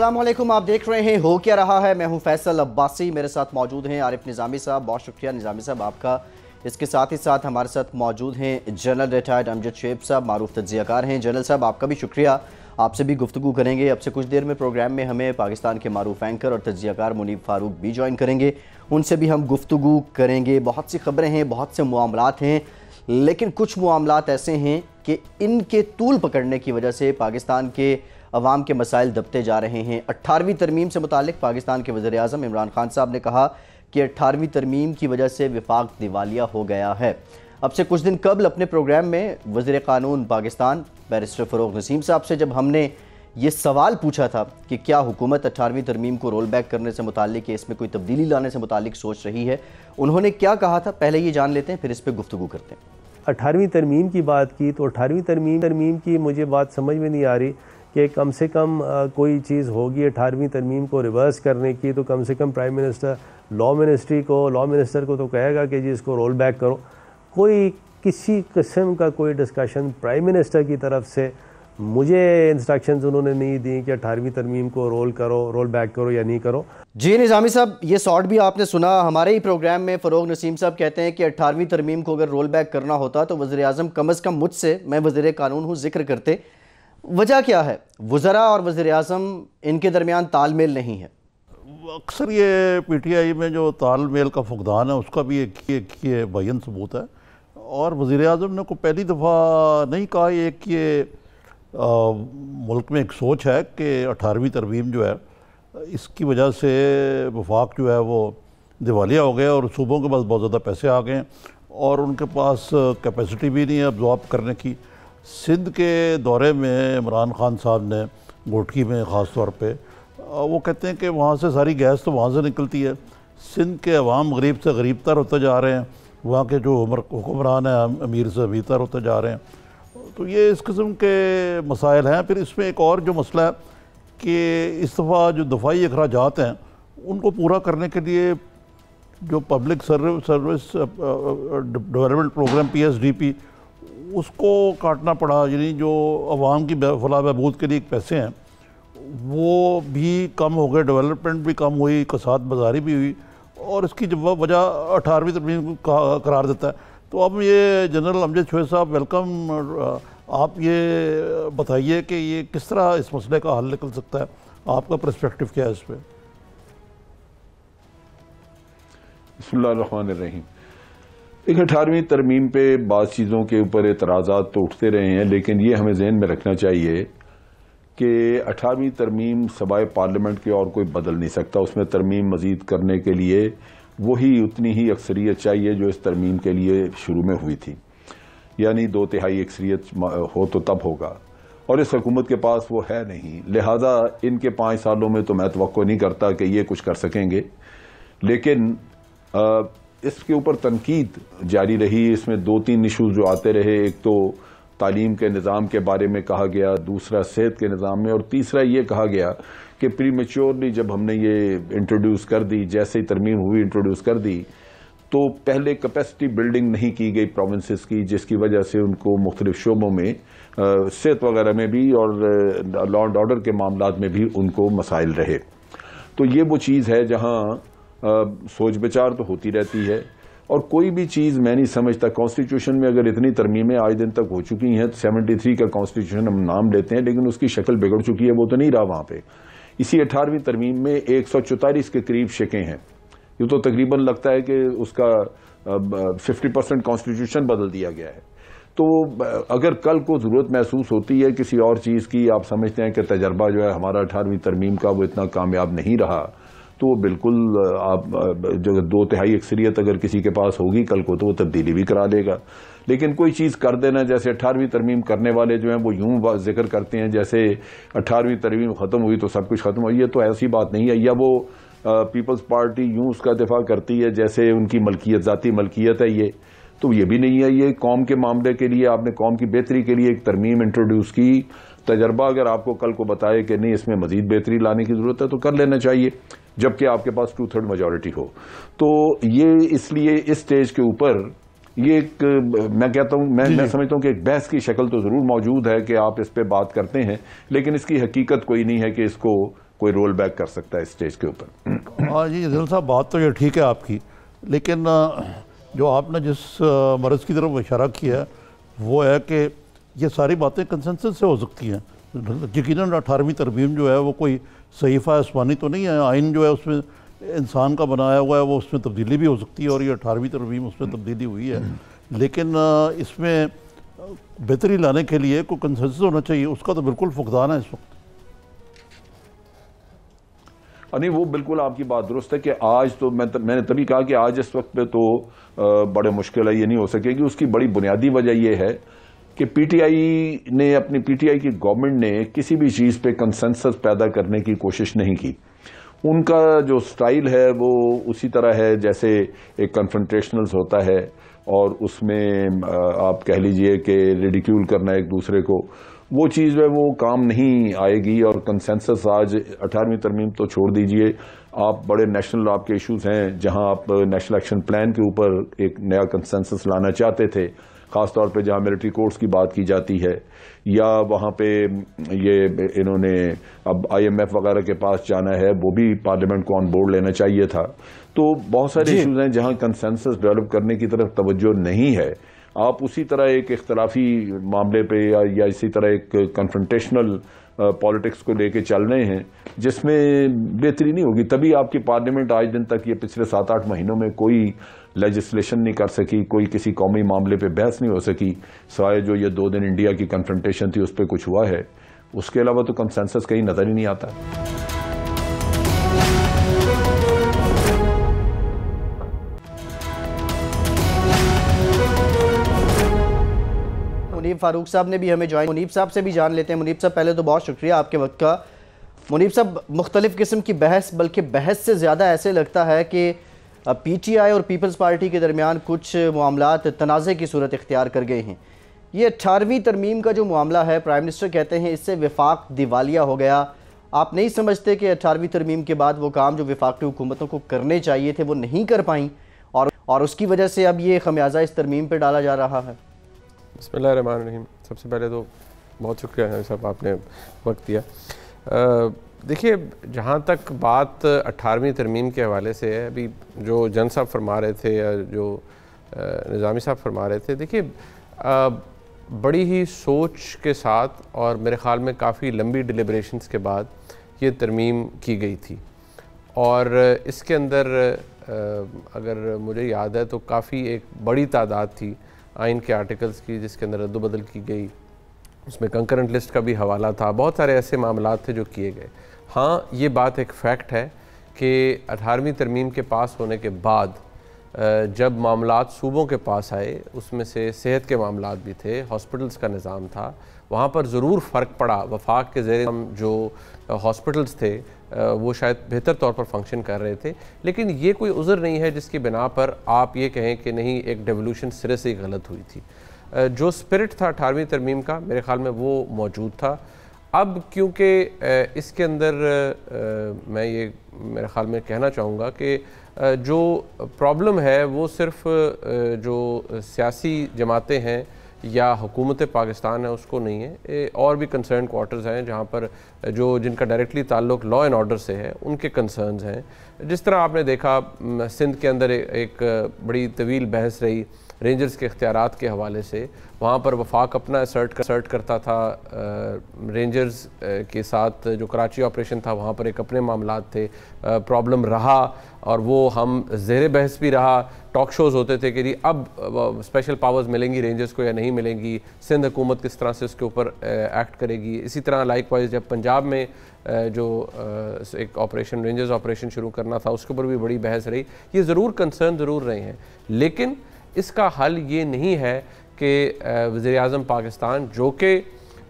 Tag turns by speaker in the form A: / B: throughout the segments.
A: अस्सलाम वालेकुम, आप देख रहे हैं हो क्या रहा है। मैं हूं फैसल अब्बासी, मेरे साथ मौजूद हैं आरिफ निज़ामी साहब। बहुत शुक्रिया निज़ामी साहब आपका। इसके साथ ही साथ हमारे साथ मौजूद हैं जनरल रिटायर्ड अमजद शुएब साहब, मारूफ तज्ज़ियाकार हैं। जनरल साहब आपका भी शुक्रिया, आपसे भी गुफ्तगू करेंगे। अब से कुछ देर में प्रोग्राम में हमें पाकिस्तान के मारूफ एंकर और तज्ज़ियाकार मुनीब फ़ारूक भी ज्वाइन करेंगे, उनसे भी हम गुफ्तगू करेंगे। बहुत सी खबरें हैं, बहुत से मामलात हैं, लेकिन कुछ मामलात ऐसे हैं कि इनके तूल पकड़ने की वजह से पाकिस्तान के अवाम के मसाइल दबते जा रहे हैं। 18वीं तरमीम से मुतालिक पाकिस्तान के वज़ीर आज़म इमरान खान साहब ने कहा कि 18वीं तरमीम की वजह से विफाक दिवालिया हो गया है। अब से कुछ दिन कबल अपने प्रोग्राम में वज़ीर क़ानून पाकिस्तान बैरिस्टर फ़रूक नसीम साहब से जब हमने ये सवाल पूछा था कि क्या हुकूमत 18वीं तरमीम को रोल बैक करने से मुतालिक, इसमें कोई तब्दीली लाने से मुतालिक सोच रही है, उन्होंने क्या कहा था पहले ये जान लेते हैं, फिर इस पर गुफ्तगू करते हैं।
B: 18वीं तरमीम की बात की तो 18वीं तरमीम की मुझे बात समझ में नहीं आ रही कि कम से कम कोई चीज़ होगी 18वीं तरमीम को रिवर्स करने की, तो कम से कम प्राइम मिनिस्टर लॉ मिनिस्टर को तो कहेगा कि जी इसको रोल बैक करो। कोई किसी किस्म का कोई डिस्कशन प्राइम मिनिस्टर की तरफ से मुझे इंस्ट्रक्शंस उन्होंने नहीं दी कि 18वीं तरमीम को रोल बैक करो या नहीं करो।
A: जी निज़ामी साहब, ये शॉर्ट भी आपने सुना हमारे ही प्रोग्राम में। फ़रूक नसीम साहब कहते हैं कि 18वीं तरमीम को अगर रोल बैक करना होता तो वज़ीर आज़म कम अज़ कम मुझसे, मैं वज़ीर क़ानून हूँ, जिक्र करते। वजह क्या है? वज़रा और वज़ीर आज़म इनके दरमियान तालमेल नहीं है।
C: अक्सर ये PTI में जो तालमेल का फुकदान है उसका भी एक बैन सबूत है। और वज़ीर आज़म ने को पहली दफ़ा नहीं कहा, एक ये मुल्क में एक सोच है कि 18वीं तरमीम जो है इसकी वजह से वफाक जो है वो दिवालिया हो गया और सूबों के पास बहुत ज़्यादा पैसे आ गए और उनके पास कैपेसिटी भी नहीं है अब्जॉर्ब करने की। सिंध के दौरे में इमरान खान साहब ने घोटकी में ख़ास तौर पे वो कहते हैं कि वहाँ से सारी गैस तो वहाँ से निकलती है। सिंध के अवाम गरीब से गरीब तर होते जा रहे हैं, वहाँ के जो हुक्मरान हैं अमीर से अमीर तर होते जा रहे हैं। तो ये इस किस्म के मसाइल हैं। फिर इसमें एक और जो मसला है कि इस दफ़ा जो दफाई अखराजात हैं उनको पूरा करने के लिए जो public service development program PSDP उसको काटना पड़ा, यानी जो अवाम की फलाह बहबूद के लिए पैसे हैं वो भी कम हो गए, डेवलपमेंट भी कम हुई, कसाद बाजारी भी हुई और इसकी जब वजह 18वीं तरमीम को करार देता है। तो अब ये जनरल अमजद शुएब साहब वेलकम, आप ये बताइए कि ये किस तरह इस मसले का हल निकल सकता है, आपका पर्सपेक्टिव क्या है इस पर?
D: बिस्मिल्लाहिर्रहमानिर्रहीम। एक 18वीं तरमीम पे बाज़ चीज़ों के ऊपर एतराज़ात तो उठते रहे हैं, लेकिन ये हमें ज़हन में रखना चाहिए कि 18वीं तरमीम सबाए पार्लियामेंट के और कोई बदल नहीं सकता। उसमें तरमीम मज़ीद करने के लिए वही उतनी ही अक्सरियत चाहिए जो इस तरमीम के लिए शुरू में हुई थी, यानी 2/3 अक्सरियत हो तो तब होगा, और इस हुकूमत के पास वो है नहीं। लिहाजा इनके 5 सालों में तो मैं तवक्को नहीं करता कि ये कुछ कर सकेंगे, लेकिन इसके ऊपर तनकीद जारी रही। इसमें 2-3 इशूज़ जो आते रहे, एक तो तालीम के निज़ाम के बारे में कहा गया, दूसरा सेहत के निज़ाम में, और तीसरा ये कहा गया कि प्रीमेच्योरली जब हमने ये इंट्रोड्यूस कर दी, जैसे ही तरमीम हुई इंट्रोड्यूस कर दी, तो पहले कैपेसिटी बिल्डिंग नहीं की गई प्रोविंसेस की, जिसकी वजह से उनको मुख्तलिफ शोबों में सेहत वगैरह में भी और लॉ एंड ऑर्डर के मामलात में भी उनको मसाइल रहे। तो ये वो चीज़ है जहाँ सोच विचार तो होती रहती है, और कोई भी चीज़ मैं नहीं समझता कॉन्स्टिट्यूशन में अगर इतनी तरमीमें आज दिन तक हो चुकी हैं, 73 का कॉन्स्टिट्यूशन हम नाम लेते हैं लेकिन उसकी शक्ल बिगड़ चुकी है, वो तो नहीं रहा वहाँ पे। इसी 18वीं तरमीम में 144 के करीब शिकें हैं। ये तो तकरीबन लगता है कि उसका 50% कॉन्स्टिट्यूशन बदल दिया गया है। तो अगर कल को ज़रूरत महसूस होती है किसी और चीज़ की, आप समझते हैं कि तजर्बा जो है हमारा 18वीं तरमीम का वो इतना कामयाब नहीं रहा, तो बिल्कुल आप जो 2/3 अक्सरियत अगर किसी के पास होगी कल को, तो वो तब्दीली भी करा लेगा। लेकिन कोई चीज़ कर देना, जैसे 18वीं तरमीम करने वाले जो हैं वो यूं जिक्र करते हैं जैसे 18वीं तरमीम ख़त्म हुई तो सब कुछ ख़त्म हुई, ये तो ऐसी बात नहीं है। या वो पीपल्स पार्टी यूं उसका दिफा करती है जैसे उनकी मलकियत, ज़ाती मलकियत है ये, तो ये भी नहीं है। ये कौम के मामले के लिए, आपने कौम की बेहतरी के लिए एक तरमीम इंट्रोड्यूस की, तजर्बा अगर आपको कल को बताए कि नहीं इसमें मजीद बेहतरी लाने की ज़रूरत है तो कर लेना चाहिए, जबकि आपके पास 2/3 मेजॉरिटी हो। तो ये इसलिए इस स्टेज के ऊपर ये एक मैं कहता हूँ, मैं समझता हूँ कि एक बहस की शक्ल तो ज़रूर मौजूद है कि आप इस पर बात करते हैं, लेकिन इसकी हकीकत कोई नहीं है कि इसको कोई रोल बैक कर सकता है स्टेज के ऊपर।
C: हाँ जी जिल साहब, बात तो ये ठीक है आपकी, लेकिन जो आपने जिस मर्ज़ की तरफ इशारा किया है वो है कि ये सारी बातें कंसेंसस से हो सकती हैं। यकीनन 18वीं तरमीम जो है वो कोई सहीफ़ा आसमानी तो नहीं है, आइन जो है उसमें इंसान का बनाया हुआ है, वो उसमें तब्दीली भी हो सकती है और ये 18वीं तरमीम उसमें तब्दीली हुई है। लेकिन इसमें बेहतरी लाने के लिए कोई कंसेंसस होना चाहिए, उसका तो बिल्कुल फुकदान है इस वक्त।
D: नहीं, वो बिल्कुल आपकी बात दुरुस्त है कि आज तो मैंने तभी कहा कि आज इस वक्त पे तो बड़े मुश्किल है, ये नहीं हो सकेगी। उसकी बड़ी बुनियादी वजह यह है कि पीटीआई ने अपनी पीटीआई की गवर्नमेंट ने किसी भी चीज़ पे कंसेंसस पैदा करने की कोशिश नहीं की। उनका जो स्टाइल है वो उसी तरह है जैसे एक कन्फ्रंटेशनल्स होता है और उसमें आप कह लीजिए कि रिडिक्यूल करना एक दूसरे को, वो चीज़ है वो काम नहीं आएगी। और कंसेंसस आज 18वीं तरमीम तो छोड़ दीजिए, आप बड़े नेशनल आपके इश्यूज हैं जहां आप नेशनल एक्शन प्लान के ऊपर एक नया कंसेंसस लाना चाहते थे, ख़ासतौर पे जहां मिलिट्री कोर्ट्स की बात की जाती है, या वहां पे ये इन्होंने अब IMF वगैरह के पास जाना है, वो भी पार्लियामेंट को ऑन बोर्ड लेना चाहिए था। तो बहुत सारे इश्यूज हैं जहां कंसेंसस डेवलप करने की तरफ तवज्जो नहीं है। आप उसी तरह एक इख्तलाफी मामले पे या इसी तरह एक कन्फ्रंटेशनल पॉलिटिक्स को लेके चल रहे हैं जिसमें बेहतरी नहीं होगी। तभी आपकी पार्लियामेंट आज दिन तक ये पिछले 7-8 महीनों में कोई लेजिस्लेशन नहीं कर सकी, कोई किसी कौमी मामले पे बहस नहीं हो सकी, सिवाय जो ये 2 दिन इंडिया की कन्फ्रंटेशन थी उस पर कुछ हुआ है। उसके अलावा तो कंसेंसस कहीं नजर ही नहीं आता।
A: मुनीब फारूक साहब ने भी हमें ज्वाइन, मुनीब साहब से भी जान लेते हैं। मुनीब साहब पहले तो बहुत शुक्रिया आपके वक्त का। मुनीब साहब, मुख्तलिफ किस्म की बहस, बल्कि बहस से ज़्यादा ऐसे लगता है कि PTI और पीपल्स पार्टी के दरमियान कुछ मामलात तनाज़े की सूरत इख्तियार कर गए हैं। ये 18वीं तरमीम का जो मामला है, प्राइम मिनिस्टर कहते हैं इससे विफाक दिवालिया हो गया। आप नहीं समझते कि 18वीं तरमीम के बाद वो काम जो वफाकी हुकूमतों को करने चाहिए थे वो नहीं कर पाई और उसकी वजह से अब ये खमियाजा इस तरमीम पर डाला जा रहा है?
E: बिस्मिल्लाहिर्रहमानिर्रहीम। सबसे पहले तो बहुत शुक्रिया है साहब, आपने वक्त दिया। देखिए, जहाँ तक बात 18वीं तरमीम के हवाले से है, अभी जो जन साहब फरमा रहे थे या जो निज़ामी साहब फरमा रहे थे, देखिए बड़ी ही सोच के साथ और मेरे ख़्याल में काफ़ी लंबी डिलिब्रेशंस के बाद ये तरमीम की गई थी। और इसके अंदर अगर मुझे याद है तो काफ़ी एक बड़ी तादाद थी आइन के आर्टिकल्स की जिसके अंदर रद्द-बदल की गई, उसमें कंकरेंट लिस्ट का भी हवाला था, बहुत सारे ऐसे मामलात थे जो किए गए। हाँ, ये बात एक फ़ैक्ट है कि 18वीं तरमीम के पास होने के बाद जब मामलात सूबों के पास आए, उसमें से सेहत के मामलात भी थे, हॉस्पिटल्स का निज़ाम था, वहाँ पर ज़रूर फ़र्क पड़ा। वफाक के ज़ेरे जो हॉस्पिटल्स थे वो शायद बेहतर तौर पर फंक्शन कर रहे थे, लेकिन ये कोई उज़र नहीं है जिसकी बिना पर आप ये कहें कि नहीं एक डेवोल्यूशन सिरे से ही गलत हुई थी। जो स्पिरिट था 18वीं तरमीम का, मेरे ख़्याल में वो मौजूद था। अब क्योंकि इसके अंदर मैं ये मेरे ख़्याल में कहना चाहूँगा कि जो प्रॉब्लम है वो सिर्फ़ जो सियासी जमातें हैं या हुकूमत पाकिस्तान है उसको नहीं है, और भी कंसर्न क्वार्टर्स हैं जहाँ पर जो जिनका डायरेक्टली ताल्लुक़ लॉ एंड ऑर्डर से है, उनके कंसर्न्स हैं। जिस तरह आपने देखा सिंध के अंदर एक बड़ी तवील बहस रही रेंजर्स के इख्तियारात के हवाले से, वहाँ पर वफाक अपना असर्ट करता था रेंजर्स के साथ जो कराची ऑपरेशन था वहाँ पर एक अपने मामलात थे, प्रॉब्लम रहा और वो हम ज़ेरे बहस भी रहा। टॉक शोज़ होते थे कि अब स्पेशल पावर्स मिलेंगी रेंजर्स को या नहीं मिलेंगी, सिंध हुकूमत किस तरह से उसके ऊपर एक्ट करेगी। इसी तरह लाइकवाइज जब पंजाब में जो एक ऑपरेशन रेंजर्स ऑपरेशन शुरू करना था उसके ऊपर भी बड़ी बहस रही। ये ज़रूर कंसर्न ज़रूर रहे हैं, लेकिन इसका हल ये नहीं है कि वज़ीर-ए-आज़म पाकिस्तान जो कि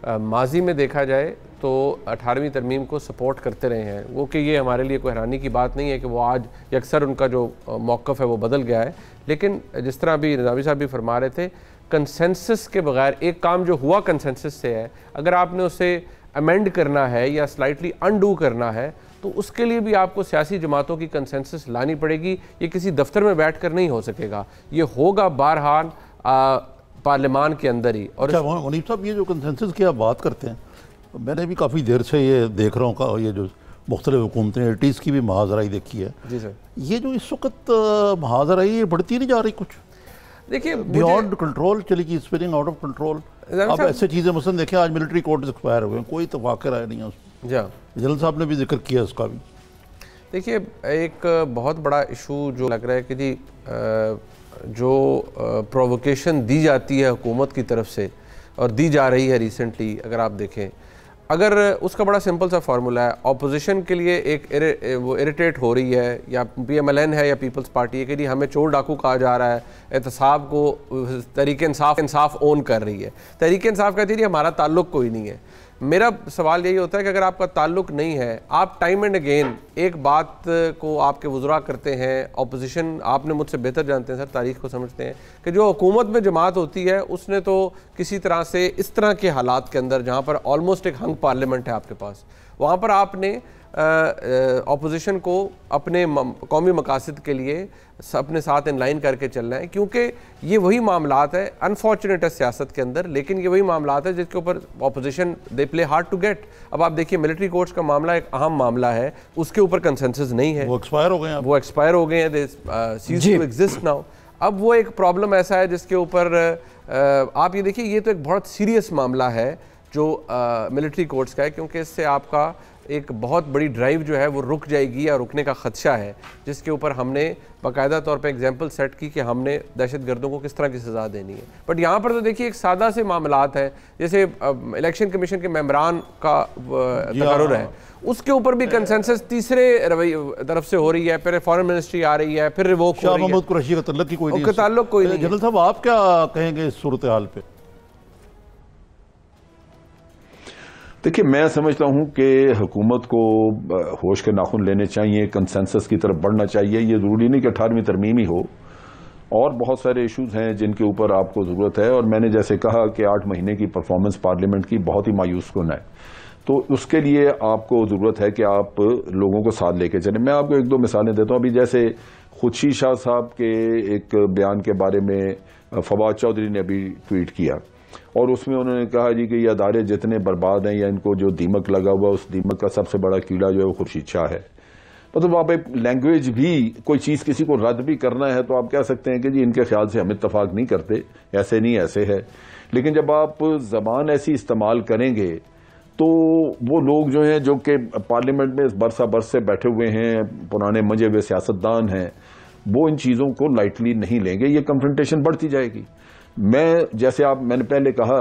E: माजी में देखा जाए तो 18वीं तरमीम को सपोर्ट करते रहे हैं, वो कि ये हमारे लिए कोई हैरानी की बात नहीं है कि वो आज अक्सर उनका जो मौक़िफ़ है वो बदल गया है। लेकिन जिस तरह अभी निज़ामी साहब भी फरमा रहे थे, कंसेंसस के बगैर एक काम जो हुआ कंसेंसस से है, अगर आपने उसे अमेंड करना है या स्लाइटली अनडू करना है तो उसके लिए भी आपको सियासी जमातों की कंसेंसस लानी पड़ेगी। ये किसी दफ्तर में बैठ कर नहीं हो सकेगा, ये होगा बहरहाल पार्लियामान के अंदर ही। और
C: मुनीब साहब, ये जो कंसेंसस की आप बात करते हैं, मैंने भी काफ़ी देर से ये देख रहा हूँ, ये जो मुख्तलिफ हुकूमतें 80s की भी महाजराई देखी है।
E: जी सर,
C: ये जो इस वक्त महाजराई ये बढ़ती नहीं जा रही, कुछ
E: देखिए
C: बियॉन्ड कंट्रोल चली गई, स्पिनिंग आउट ऑफ कंट्रोल। अब ऐसे चीज़ें मसलन देखें, आज मिलिट्री कोर्ट एक्सपायर हुए हैं, कोई इत्तेफाक राय नहीं है उसमें। जनरल साहब ने भी जिक्र किया उसका भी।
E: देखिए एक बहुत बड़ा इशू जो लग रहा है कि जी जो प्रोवोकेशन दी जाती है हुकूमत की तरफ से और दी जा रही है रिसेंटली, अगर आप देखें, अगर उसका बड़ा सिंपल सा फार्मूला है, ऑपोजिशन के लिए एक वो इरिटेट हो रही है, या PMLN है या पीपल्स पार्टी है कि जी हमें चोर डाकू कहा जा रहा है, एहतसाब को तहरीक इंसाफ ओन कर रही है। तहरीक इंसाफ कहती है जी हमारा ताल्लुक कोई नहीं है। मेरा सवाल यही होता है कि अगर आपका ताल्लुक नहीं है, आप टाइम एंड अगेन एक बात को आपके वज़रा करते हैं, ऑपोजिशन, आपने मुझसे बेहतर जानते हैं सर, तारीख़ को समझते हैं कि जो हुकूमत में जमात होती है उसने तो किसी तरह से इस तरह के हालात के अंदर जहाँ पर ऑलमोस्ट एक हंग पार्लियामेंट है आपके पास, वहाँ पर आपने ऑपोजिशन को अपने कौमी मकासद के लिए अपने साथ इन लाइन करके चलना है, क्योंकि ये वही मामलात है, अनफॉर्चुनेट है सियासत के अंदर, लेकिन ये वही मामलात है जिसके ऊपर opposition they play hard to get. अब आप देखिए मिलिट्री कोर्ट्स का मामला एक अहम मामला है, उसके ऊपर कंसेंसस नहीं है,
C: वो एक्सपायर हो गए हैं,
E: वो एक्सपायर हो गए हैं, दे सीज टू एग्जिस्ट नाउ। अब वो एक प्रॉब्लम ऐसा है जिसके ऊपर आप ये देखिए, ये तो एक बहुत सीरियस मामला है जो मिलिट्री कोर्ट्स का है, क्योंकि इससे आपका एक बहुत बड़ी ड्राइव जो है वो रुक जाएगी या रुकने का खदशा है, जिसके ऊपर हमने बाकायदा तौर पे एग्जाम्पल सेट की कि हमने दहशतगर्दों को किस तरह की सज़ा देनी है। बट यहाँ पर तो देखिए एक सादा से मामलात है, जैसे इलेक्शन कमीशन के मेम्बरान का तकर्रुर है, उसके ऊपर भी कंसेंसस तीसरे तरफ से हो रही है, फिर फॉरेन मिनिस्ट्री आ रही है, फिर रिवोक हो रही है।
C: मोहम्मद कुरैशी का ताल्लुक ही कोई नहीं है।
E: ताल्लुक कोई नहीं है।
C: जनरल साहब आप क्या कहेंगे इस सूरत हाल पे?
D: देखिए, मैं समझता हूं कि हुकूमत को होश के नाखून लेने चाहिए, कंसेंसस की तरफ बढ़ना चाहिए। ये जरूरी नहीं कि 18वीं तरमीम ही हो, और बहुत सारे इश्यूज हैं जिनके ऊपर आपको ज़रूरत है। और मैंने जैसे कहा कि 8 महीने की परफॉर्मेंस पार्लियामेंट की बहुत ही मायूस कुन है, तो उसके लिए आपको ज़रूरत है कि आप लोगों को साथ लेके चलें। मैं आपको एक दो मिसालें देता हूँ। अभी जैसे खुदशी शाह साहब के एक बयान के बारे में फवाद चौधरी ने अभी ट्वीट किया, और उसमें उन्होंने कहा जी कि ये अदारे जितने बर्बाद हैं, या इनको जो दीमक लगा हुआ, उस दीमक का सबसे बड़ा कीड़ा जो है वो खुर्शीद शाह है। मतलब आप एक लैंग्वेज भी, कोई चीज़ किसी को रद्द भी करना है तो आप कह सकते हैं कि जी इनके ख्याल से हम इत्तफाक नहीं करते, ऐसे नहीं ऐसे है। लेकिन जब आप जबान ऐसी इस्तेमाल करेंगे तो वो लोग जो हैं, जो कि पार्लियामेंट में बरसा बरस से बैठे हुए हैं, पुराने मजे हुए सियासतदान हैं, वो इन चीज़ों को लाइटली नहीं लेंगे। ये कन्फ्रंटेशन बढ़ती जाएगी। मैंने पहले कहा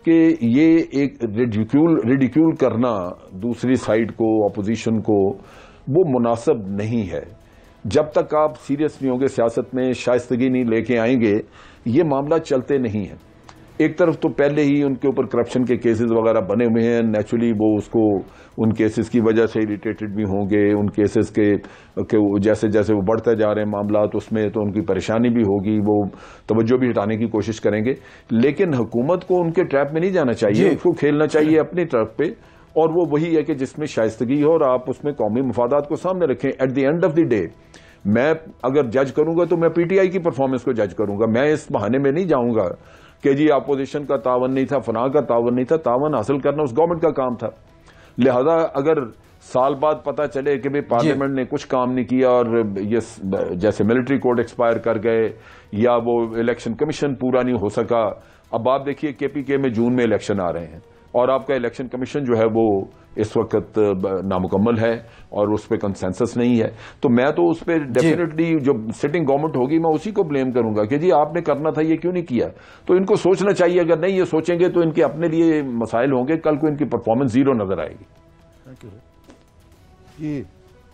D: कि ये एक रिडिक्यूल करना दूसरी साइड को, अपोजिशन को, वो मुनासिब नहीं है। जब तक आप सीरियस नहीं होंगे, सियासत में शाइस्तगी नहीं लेके आएंगे, ये मामला चलते नहीं है। एक तरफ तो पहले ही उनके ऊपर करप्शन के केसेस वगैरह बने हुए हैं, नेचुरली वो उसको उन केसेस की वजह से इरिटेटेड भी होंगे। उन केसेस के जैसे जैसे वो बढ़ते जा रहे हैं मामला, तो उसमें तो उनकी परेशानी भी होगी, वो तवज्जो भी हटाने की कोशिश करेंगे। लेकिन हुकूमत को उनके ट्रैप में नहीं जाना चाहिए, उसको खेलना चाहिए अपनी तरफ पे, और वो वही है कि जिसमें शाइस्तगी हो और आप उसमें कौमी मफादात को सामने रखें। At the end of the day मैं अगर जज करूंगा तो मैं PTI की परफॉर्मेंस को जज करूंगा। मैं इस बहाने में नहीं जाऊंगा कि जी अपोजिशन का तावन नहीं था, फना का तावन नहीं था। तावन हासिल करना उस गवर्नमेंट का काम था। लिहाजा अगर साल बाद पता चले कि भाई पार्लियामेंट ने कुछ काम नहीं किया, और ये जैसे मिलिट्री कोर्ट एक्सपायर कर गए, या वो इलेक्शन कमीशन पूरा नहीं हो सका। अब आप देखिए KPK में जून में इलेक्शन आ रहे हैं, और आपका इलेक्शन कमीशन जो है वो इस वक्त नामुकम्मल है, और उस पर कंसेंसस नहीं है। तो मैं तो उस पर डेफिनेटली जो सिटिंग गवर्नमेंट होगी मैं उसी को ब्लेम करूंगा कि जी आपने करना था, ये क्यों नहीं किया। तो इनको सोचना चाहिए। अगर नहीं ये सोचेंगे तो इनके अपने लिए मसाइल होंगे, कल को इनकी परफॉर्मेंस जीरो नजर आएगी।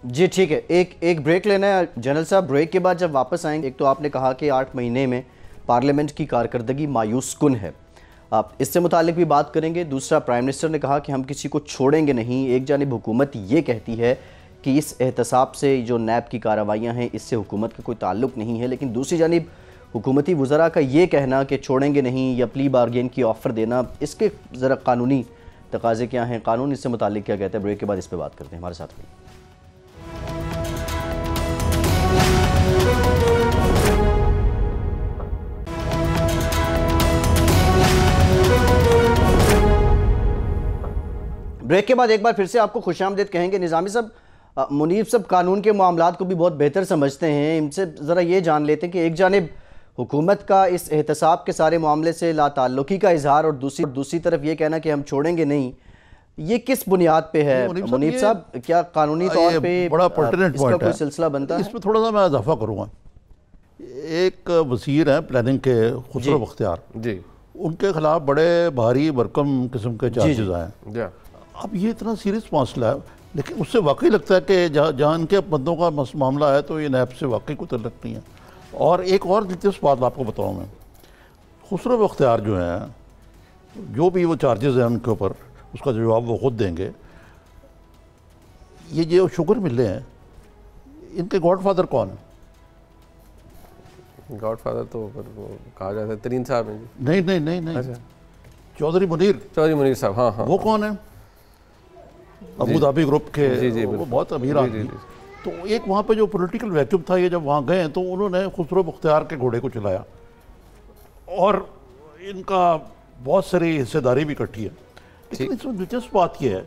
A: जी ठीक है, एक ब्रेक लेना है जनरल साहब। ब्रेक के बाद जब वापस आएंगे, एक तो आपने कहा कि 8 महीने में पार्लियामेंट की कारकर्दगी मायूस कुन है, आप इससे मुतालिक भी बात करेंगे। दूसरा, प्राइम मिनिस्टर ने कहा कि हम किसी को छोड़ेंगे नहीं। एक जानिब हुकूमत ये कहती है कि इस एहतसाब से जो नैब की कार्रवाइयाँ हैं इससे हुकूमत का कोई ताल्लुक नहीं है, लेकिन दूसरी जानिब हुकूमती वज़रा का ये कहना कि छोड़ेंगे नहीं या प्ली बार्गेन की ऑफ़र देना, इसके ज़रा कानूनी तकाज़े क्या हैं, कानून इससे मुतालिक क्या कहता है। ब्रेक के बाद इस पर बात करते हैं। हमारे साथ रहिए। ब्रेक के बाद एक बार फिर से आपको खुशामदीद कहेंगे। निज़ामी साहब, मुनीब साहब कानून के मामलात को भी बहुत बेहतर समझते हैं, इनसे ज़रा ये जान लेते हैं कि एक जानिब हुकूमत का इस एहतसाब के सारे मामले से लाताल्लुकी का इजहार और दूसरी तरफ ये कहना कि हम छोड़ेंगे नहीं, ये किस बुनियाद पे है मुनीब साहब? क्या कानूनी तौर पे
C: बड़ा पर्टिनेंट
A: इसका
C: पॉइंट
A: कोई
C: है,
A: सिलसिला बनता है?
C: इसमें थोड़ा सा मैं इजाफा करूँगा। एक वज़ीर हैं प्लानिंग के, खुसरो बख्तियार
E: जी,
C: उनके खिलाफ बड़े भारी भरकम किस्म के चार्जेस आए। अब ये इतना सीरियस मसला है, लेकिन उससे वाकई लगता है कि जहाँ इनके बंदों का मामला है तो ये नैब से वाकई कोई तल्लुक नहीं है। और एक और दिलचस्प बात आपको बताऊँ मैं, खुसरो बख्तियार जो हैं, जो भी वो चार्जेस हैं उनके ऊपर, उसका जवाब वो खुद देंगे। ये जो शुगर मिले हैं, इनके गॉडफादर कौन है?
E: गॉडफादर तो कहा जाता है तरीन साहब हैं जी।
C: नहीं नहीं नहीं नहीं, चौधरी मुनीर
E: साहब। हाँ हाँ,
C: वो कौन है? अबू धाबी ग्रुप के।
E: जी,
C: वो बहुत अमीर आदमी। तो एक वहाँ पे जो पॉलिटिकल वैक्यूम था, ये जब वहाँ गए तो उन्होंने खुसरो बख्तियार के घोड़े को चलाया और इनका बहुत सारी हिस्सेदारी भी इकट्ठी है। लेकिन इसमें दिलचस्प बात यह है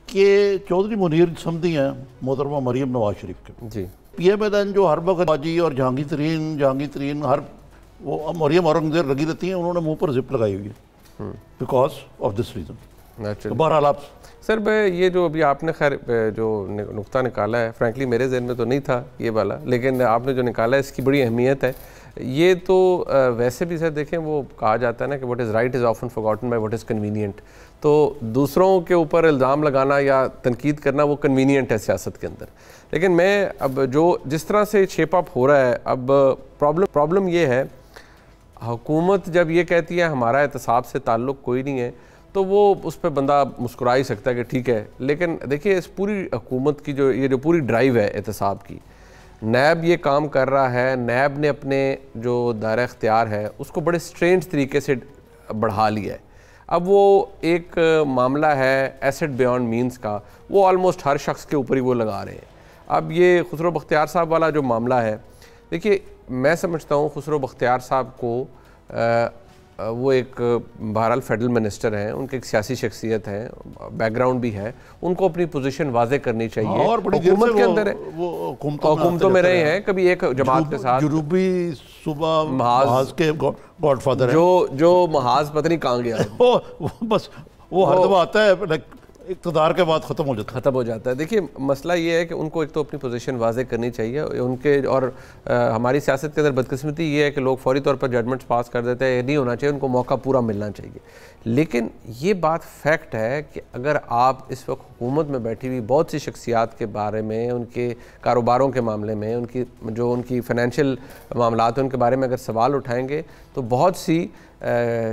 C: कि चौधरी मुनीर समधी हैं मोहतरमा मरीम नवाज शरीफ के
E: जी।
C: पीएमएलएन जो हर वक्त बाजी और जहांगीर तरीन हर वो मरियम औरंगजेब लगी रहती हैं, उन्होंने मुंह पर जिप लगाई हुई है बिकॉज ऑफ दिस रीजन। तो बहरहाल आप
E: सर, ये जो अभी आपने खैर जो नुक्ता निकाला है, फ्रैंकली मेरे जहन में तो नहीं था ये वाला, लेकिन आपने जो निकाला है इसकी बड़ी अहमियत है। ये तो वैसे भी सर देखें, वो कहा जाता है ना कि what is right is often forgotten by what is convenient. तो दूसरों के ऊपर इल्ज़ाम लगाना या तनकीद करना वो कन्वीनियंट है सियासत के अंदर। लेकिन मैं अब जो जिस तरह से शेप अप हो रहा है, अब प्रॉब्लम ये है, हुकूमत जब ये कहती है हमारा एहतसाब से ताल्लुक़ कोई नहीं है, तो वो उस पर बंदा मुस्कुरा ही सकता है कि ठीक है। लेकिन देखिए, इस पूरी हुकूमत की जो पूरी ड्राइव है एहतसाब की, नैब ये काम कर रहा है, नैब ने अपने जो दायरा इख्तियार है उसको बड़े स्ट्रेंज तरीके से बढ़ा लिया है। अब वो एक मामला है एसेट बियॉन्ड मींस का, वो ऑलमोस्ट हर शख्स के ऊपर ही वो लगा रहे हैं। अब ये खुसरो बख्तियार साहब वाला जो मामला है, देखिए मैं समझता हूँ खुसरो बख्तियार साहब को वो एक बहरहाल फेडरल मिनिस्टर हैं, उनकी एक सियासी शख्सियत है, बैकग्राउंड भी है, उनको अपनी पोजीशन वाज़े करनी चाहिए।
C: और
E: हुकूमत के अंदर हुकूमतों में रहे हैं, कभी एक जमात के साथ
C: जनूबी सूबा महाज के गॉडफादर
E: जो महाज पता नहीं कहाँ गया
C: बस वो हर दफा आता है, इक़्तिदार के बाद ख़त्म हो जाता है।
E: देखिए मसला ये है कि उनको एक तो अपनी पोजीशन वाज़े करनी चाहिए उनके, और हमारी सियासत के अंदर बदकिस्मती ये है कि लोग फौरी तौर पर जजमेंट्स पास कर देते हैं। ये नहीं होना चाहिए, उनको मौका पूरा मिलना चाहिए। लेकिन ये बात फैक्ट है कि अगर आप इस वक्त हुकूमत में बैठी हुई बहुत सी शख्सियात के बारे में, उनके कारोबारों के मामले में, उनकी फ़ाइनेंशियल मामलात हैं, उनके बारे में अगर सवाल उठाएंगे तो बहुत सी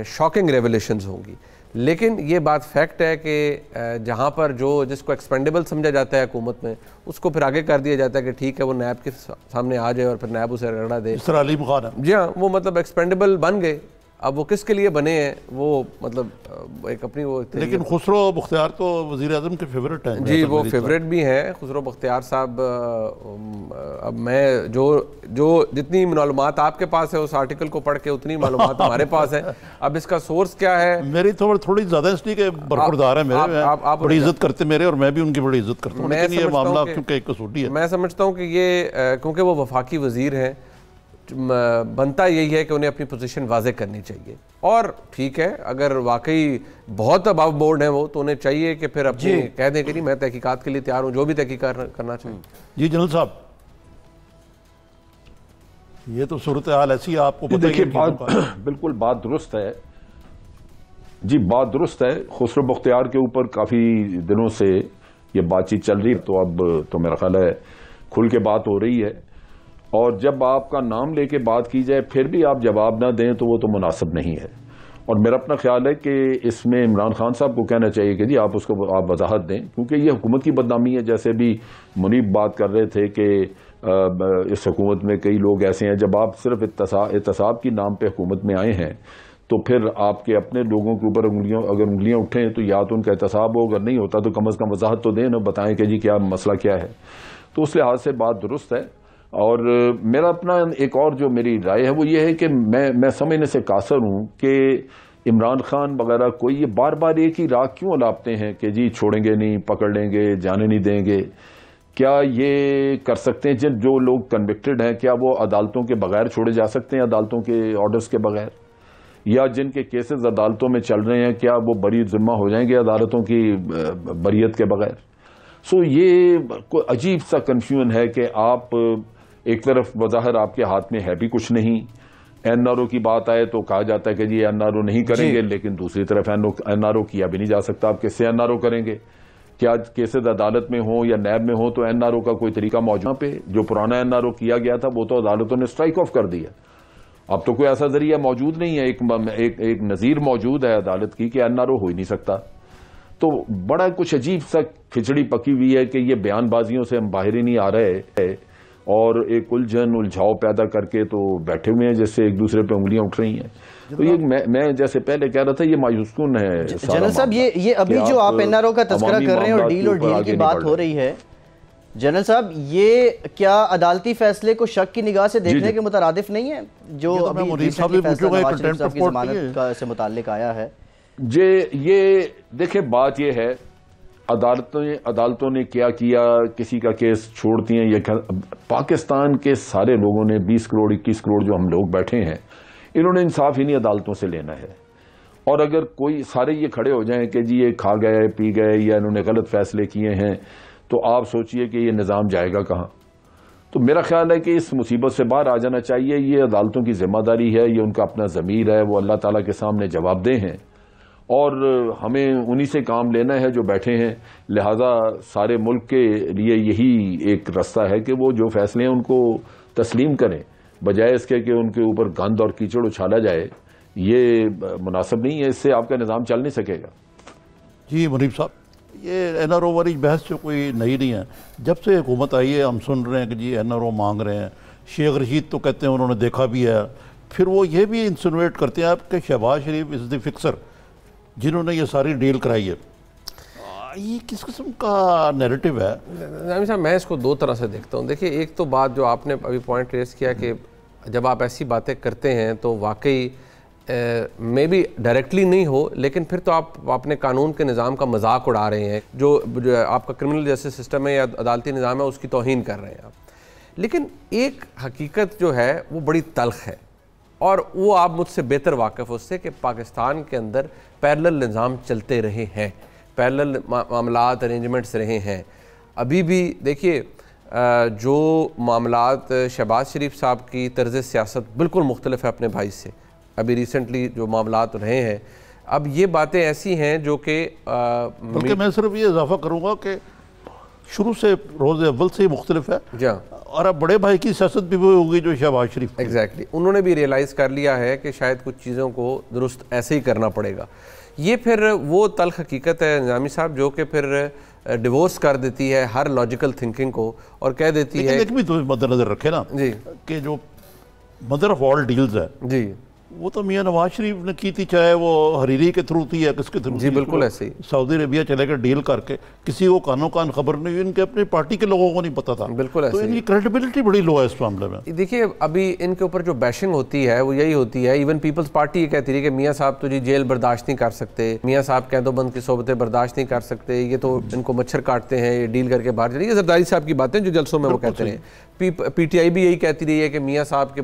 E: शॉकिंग रेवलेशंस होंगी। लेकिन ये बात फैक्ट है कि जहाँ पर जिसको एक्सपेंडेबल समझा जाता है हुकूमत में, उसको फिर आगे कर दिया जाता है कि ठीक है वो नैब के सामने आ जाए और फिर नैब उसे रगड़ा दे।
C: अली खान,
E: जी हाँ, वो मतलब एक्सपेंडेबल बन गए। अब वो किसके लिए बने हैं, वो मतलब एक अपनी वो।
C: लेकिन खुसरो बख्तियार तो वज़ीर आज़म के फेवरेट हैं
E: जी, वो फेवरेट भी हैं खुसरो बख्तियार साहब। अब मैं जो जितनी मालूमात आपके पास है उस आर्टिकल को पढ़ के उतनी मालूमात हमारे पास है। अब इसका सोर्स क्या है,
C: मेरी थोड़ी ज़्यादा इसलिए कि बरखुरदार है मेरे, आप बड़ी इज्जत करते मेरे, और मैं भी उनकी बड़ी इज्जत करता हूँ। लेकिन ये मामला क्योंकि एक कसूटी है, मैं
E: समझता हूँ कि ये क्योंकि वो वफाकी वज़ीर हैं, बनता यही है कि उन्हें अपनी पोजीशन वाज़े करनी चाहिए। और ठीक है, अगर वाकई बहुत अबव बोर्ड है वो, तो उन्हें चाहिए कि फिर अपने कह दें कि नहीं मैं तहकीकात के लिए तैयार हूँ, जो भी तहकीकात करना चाहिए।
C: जी जनरल साहब, ये तो सूरत हाल ऐसी है, आपको पता
D: देखिए बिल्कुल बात दुरुस्त है जी, बात दुरुस्त है। खुसरो बख्तियार के ऊपर काफ़ी दिनों से ये बातचीत चल रही है, तो अब तो मेरा ख्याल है खुल के बात हो रही है। और जब आपका नाम लेके बात की जाए फिर भी आप जवाब ना दें तो वो तो मुनासिब नहीं है। और मेरा अपना ख्याल है कि इसमें इमरान खान साहब को कहना चाहिए कि जी आप वजाहत दें, क्योंकि ये हुकूमत की बदनामी है। जैसे भी मुनीब बात कर रहे थे कि इस हुकूमत में कई लोग ऐसे हैं, जब आप सिर्फ एहतसाब की नाम पे हुकूमत में आए हैं तो फिर आपके अपने लोगों के ऊपर अगर उंगलियां उठें तो या तो उनका एहतसाब हो, अगर नहीं होता तो कम अज़ कम वजाहत तो दें ना, बताएं कि जी क्या मसला क्या है। तो उस लिहाज से बात दुरुस्त है। और मेरा अपना एक और जो मेरी राय है वो ये है कि मैं समझने से कासर हूँ कि इमरान खान वगैरह कोई ये बार बार एक ही राग क्यों अलापते हैं कि जी छोड़ेंगे नहीं, पकड़ लेंगे, जाने नहीं देंगे? क्या ये कर सकते हैं जो लोग कन्विक्टेड हैं, क्या वो अदालतों के बगैर छोड़े जा सकते हैं, अदालतों के ऑर्डर्स के बगैर? या जिनके केसेस अदालतों में चल रहे हैं क्या वो बरी जिम्मा हो जाएंगे अदालतों की बरियत के बगैर? सो ये कोई अजीब सा कन्फ्यूजन है कि आप एक तरफ वजाहर आपके हाथ में है भी कुछ नहीं, एनआरओ की बात आए तो कहा जाता है कि जी एनआरओ नहीं करेंगे, लेकिन दूसरी तरफ एनआरओ किया भी नहीं जा सकता। आप किससे एनआरओ करेंगे? क्या केसेस अदालत में हो या नैब में हो तो एनआरओ का कोई तरीका मौजूद पे? जो पुराना एनआरओ किया गया था वो तो अदालतों ने स्ट्राइक ऑफ कर दिया। अब तो कोई ऐसा जरिया मौजूद नहीं है, एक नजीर मौजूद है अदालत की कि एनआरओ हो ही नहीं सकता। तो बड़ा कुछ अजीब सा खिचड़ी पकी हुई है कि ये बयानबाजियों से हम बाहर ही नहीं आ रहे हैं और एक उलझन उलझाव पैदा करके तो बैठे हुए हैं जैसे एक दूसरे पे उंगलियां उठ रही हैं। तो ये मैं जैसे पहले कह रहा था ये मायूसकुन है।
A: जनरल साहब ये अभी जो आप एनआरओ का तज़किरा कर रहे हैं और डील की बात हो रही है, जनरल साहब ये क्या अदालती फैसले को शक की निगाह से देखने के मुतरादिफ नहीं है जो अभी से मुताल्लिक आया है?
D: ये देखिए बात ये है अदालतों ने क्या किया, किसी का केस छोड़ती हैं। ये पाकिस्तान के सारे लोगों ने 20 करोड़ 21 करोड़ जो हम लोग बैठे हैं इन्होंने इंसाफ इन्हीं अदालतों से लेना है। और अगर कोई सारे ये खड़े हो जाएं कि जी ये खा गए पी गए या इन्होंने गलत फैसले किए हैं तो आप सोचिए कि ये निज़ाम जाएगा कहाँ। तो मेरा ख्याल है कि इस मुसीबत से बाहर आ जाना चाहिए। ये अदालतों की जिम्मेदारी है, ये उनका अपना ज़मीर है, वो अल्लाह ताला के सामने जवाबदेह हैं और हमें उन्हीं से काम लेना है जो बैठे हैं। लिहाजा सारे मुल्क के लिए यही एक रास्ता है कि वो जो फैसले हैं उनको तस्लीम करें, बजाय इसके कि उनके ऊपर गंद और कीचड़ उछाला जाए। ये मुनासिब नहीं है, इससे आपका निज़ाम चल नहीं सकेगा।
C: जी मुनीब साहब, ये एनआरओ वाली बहस जो कोई नई नहीं है। जब से हुकूमत आई है हम सुन रहे हैं कि जी एनआरओ मांग रहे हैं। शेख रशीद तो कहते हैं उन्होंने देखा भी है, फिर वो ये भी इंसिनुएट करते हैं कि शहबाज शरीफ इज़ द फिक्सर जिन्होंने ये सारी डील कराई है। ये किस किस्म का नैरेटिव है?
E: निज़ामी साहब, मैं इसको दो तरह से देखता हूँ। देखिए, एक तो बात जो आपने अभी पॉइंट रेस किया कि जब आप ऐसी बातें करते हैं तो वाकई मे बी डायरेक्टली नहीं हो, लेकिन फिर तो आप अपने कानून के निज़ाम का मजाक उड़ा रहे हैं। जो आपका क्रिमिनल जस्टिस सिस्टम है या अदालती निज़ाम है उसकी तौहीन कर रहे हैं आप। लेकिन एक हकीकत जो है वो बड़ी तल्ख है और वो आप मुझसे बेहतर वाकिफ़ उससे कि पाकिस्तान के अंदर पैरेलल निज़ाम चलते रहे हैं, पैरेलल मामलात अरेंजमेंट्स रहे हैं। अभी भी देखिए जो मामलात शहबाज शरीफ साहब की तर्ज़ सियासत बिल्कुल मुख्तलिफ है अपने भाई से। अभी रिसेंटली जो मामलात रहे हैं, अब ये बातें ऐसी हैं जो कि
C: बल्कि मैं सिर्फ ये इजाफा करूँगा कि शुरू से रोज़ अव्वल से ही मुख्तलिफ है।
E: जी,
C: और अब बड़े भाई की सियासत भी वो होगी जो शहबाज शरीफ।
E: एग्जैक्टली, उन्होंने भी रियलाइज़ कर लिया है कि शायद कुछ चीज़ों को दुरुस्त ऐसे ही करना पड़ेगा। ये फिर वो तल्ख हकीकत है निज़ामी साहब जो कि फिर डिवोर्स कर देती है हर लॉजिकल थिंकिंग को और कह देती है।
C: एक भी तो मद्देनजर रखे ना
E: जी
C: कि जो मदर ऑफ ऑल डील्स है
E: जी
C: वो तो मियां नवाज शरीफ ने की थी, चाहे वो हरीरी के थ्रू थी या किसके थ्रू।
E: जी बिल्कुल ऐसे ही
C: सऊदी अरेबिया चले गए डील करके, किसी को कानो कान खबर नहीं, इनके अपनी पार्टी के लोगों को नहीं पता था।
E: बिल्कुल ऐसे
C: तो इनकी क्रेडिबिलिटी बड़ी लो है इस मामले में।
E: देखिए अभी इनके ऊपर जो बैशिंग होती है वो यही होती है। इवन पीपल्स पार्टी ये कहती है कि मियाँ साहब तो जी जेल बर्दाश्त नहीं कर सकते, मियाँ साहब कैदोबंद की सोबतें बर्दाश्त नहीं कर सकते, ये तो इनको मच्छर काटते हैं, ये डील करके बाहर चले। ये जरदारी साहब की बातें जो जलसों में वो कहते रहे। पीटीआई भी यही कहती रही है कि मियाँ साहब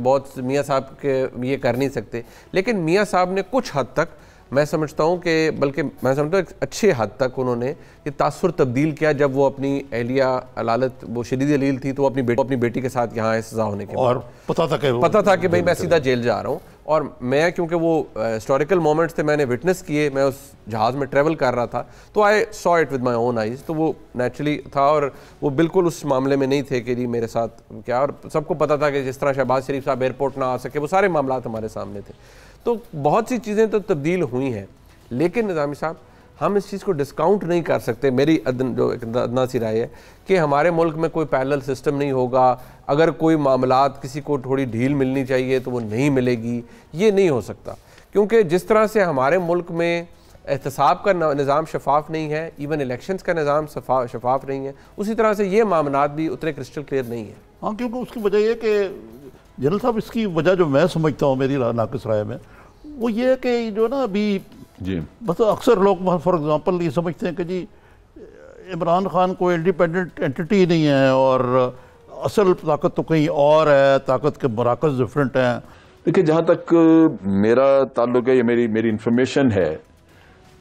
E: के ये कर नहीं सकते। लेकिन मियाँ साहब ने कुछ हद तक, मैं समझता हूँ कि बल्कि मैं समझता हूँ एक अच्छे हद तक उन्होंने ये तासुर तब्दील किया जब वो अपनी अहलिया अलालत वो शरीद अलील थी तो अपनी बेटी के साथ यहाँ सजा होने के
C: और पता था कि
E: भाई मैं सीधा जेल जा रहा हूँ। और मैं क्योंकि वो हिस्टोरिकल मोमेंट्स थे मैंने विटनेस किए, मैं उस जहाज़ में ट्रैवल कर रहा था तो I saw it with my own eyes. तो वो नेचुरली था और वो बिल्कुल उस मामले में नहीं थे कि जी मेरे साथ क्या। और सबको पता था कि जिस तरह शहबाज शरीफ साहब एयरपोर्ट ना आ सके, वो सारे मामला हमारे सामने थे। तो बहुत सी चीज़ें तो तब्दील हुई हैं, लेकिन निज़ामी साहब हम इस चीज़ को डिस्काउंट नहीं कर सकते। मेरी जो अदना सी राय है कि हमारे मुल्क में कोई पैरेलल सिस्टम नहीं होगा। अगर कोई मामलात किसी को थोड़ी ढील मिलनी चाहिए तो वो नहीं मिलेगी, ये नहीं हो सकता। क्योंकि जिस तरह से हमारे मुल्क में एहतसाब का निज़ाम शफाफ नहीं है, इवन इलेक्शंस का निज़ाम शफाफ नहीं है, उसी तरह से ये मामलात भी उतने क्रिस्टल क्लियर नहीं है।
C: हाँ, क्योंकि उसकी वजह ये कि जनरल साहब इसकी वजह जो मैं समझता हूँ मेरी नाकिस राय में वो ये है कि जो ना अभी
D: जी
C: मतलब अक्सर लोग फॉर एग्जांपल ये समझते हैं कि जी इमरान खान कोई इंडिपेंडेंट एंटिटी नहीं है और असल ताकत तो कहीं और है, ताकत के मराकज़ डिफरेंट हैं।
D: देखिए, जहाँ तक मेरा ताल्लुक है, ये मेरी इंफॉर्मेशन है,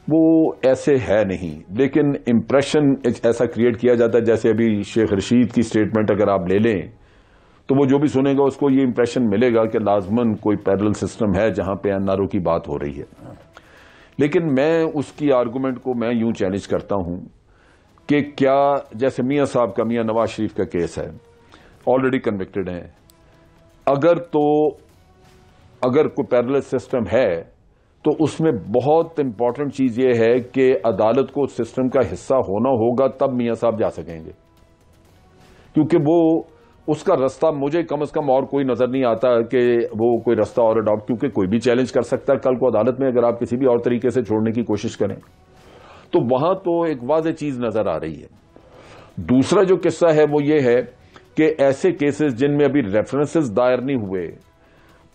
D: वो ऐसे है नहीं, लेकिन इम्प्रेशन ऐसा क्रिएट किया जाता है। जैसे अभी शेख रशीद की स्टेटमेंट अगर आप ले लें तो वो जो भी सुनेगा उसको ये इंप्रेशन मिलेगा कि लाजमन कोई पैरेलल सिस्टम है जहां पे एनआरओ की बात हो रही है। लेकिन मैं उसकी आर्गुमेंट को मैं यूं चैलेंज करता हूं कि क्या जैसे मियां साहब का, मियां नवाज शरीफ का केस है, ऑलरेडी कन्विक्टेड हैं, अगर कोई पैरेलल सिस्टम है तो उसमें बहुत इंपॉर्टेंट चीज ये है कि अदालत को सिस्टम का हिस्सा होना होगा, तब मियां साहब जा सकेंगे, क्योंकि वो उसका रास्ता मुझे कम से कम और कोई नजर नहीं आता कि वो कोई रास्ता और अडॉप्ट, क्योंकि कोई भी चैलेंज कर सकता है कल को अदालत में अगर आप किसी भी और तरीके से छोड़ने की कोशिश करें। तो वहां तो एक वाज़ेह चीज नजर आ रही है। दूसरा जो किस्सा है वो ये है कि ऐसे केसेस जिनमें अभी रेफरेंसेस दायर नहीं हुए,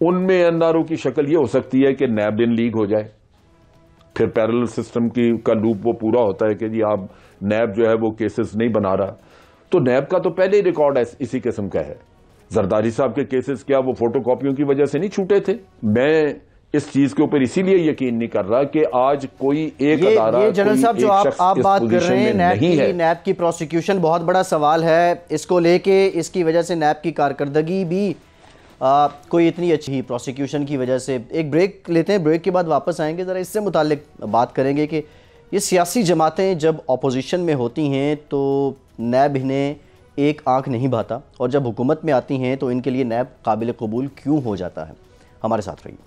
D: उनमें एनआरओ की शक्ल ये हो सकती है कि नैब इन लीग हो जाए, फिर पैरेलल सिस्टम का लूप वो पूरा होता है कि जी आप नैब जो है वो केसेस नहीं बना रहा। तो नैब का तो पहले ही रिकॉर्ड इसी किस्म का है। जरदारी साहब के केसेस क्या वो फोटोकॉपियों की वजह से नहीं छूटे थे? मैं इस चीज के ऊपर इसीलिए यकीन नहीं कर रहा कि आज कोई एक अदारा,
A: ये जनरल साहब जो आप बात कर रहे हैं नैब की प्रोसिक्यूशन बहुत बड़ा सवाल है। इसको लेके इसकी वजह से नैब की कारकर्दगी भी कोई इतनी अच्छी ही प्रोसिक्यूशन की वजह से। एक ब्रेक लेते हैं, ब्रेक के बाद वापस आएंगे, ज़रा इससे मुताल्लिक बात करेंगे कि ये सियासी जमातें जब अपोजिशन में होती हैं तो नैब इन्हें एक आंख नहीं भाता, और जब हुकूमत में आती हैं तो इनके लिए नैब काबिल कबूल क्यों हो जाता है। हमारे साथ रहिए।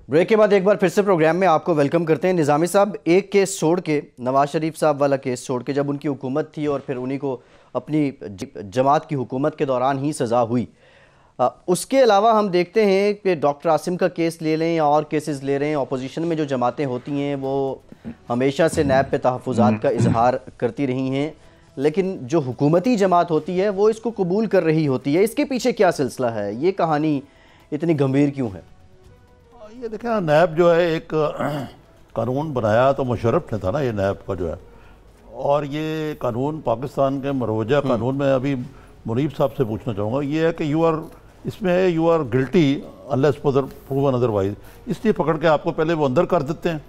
A: ब्रेक के बाद एक बार फिर से प्रोग्राम में आपको वेलकम करते हैं। निज़ामी साहब, एक केस छोड़ के, नवाज शरीफ साहब वाला केस छोड़ के, जब उनकी हुकूमत थी और फिर उन्हीं को अपनी जमात की हुकूमत के दौरान ही सज़ा हुई, उसके अलावा हम देखते हैं कि डॉक्टर आसिम का केस ले लें या और केसेस ले रहे हैं, अपोजिशन में जो जमातें होती हैं वो हमेशा से नैब पे तहफ़्फ़ुज़ात का इजहार करती रही हैं, लेकिन जो हुकूमती जमात होती है वो इसको कबूल कर रही होती है। इसके पीछे क्या सिलसिला है? ये कहानी इतनी गंभीर क्यों है?
C: ये देखें, नैब जो है एक कानून बनाया तो मुशर्रफ ने था ना, ये नैब का जो है, और ये कानून पाकिस्तान के मरोजा कानून में, अभी मुनीब साहब से पूछना चाहूँगा, ये है कि you are guilty unless proven otherwise, इसलिए पकड़ के आपको पहले वो अंदर कर देते हैं,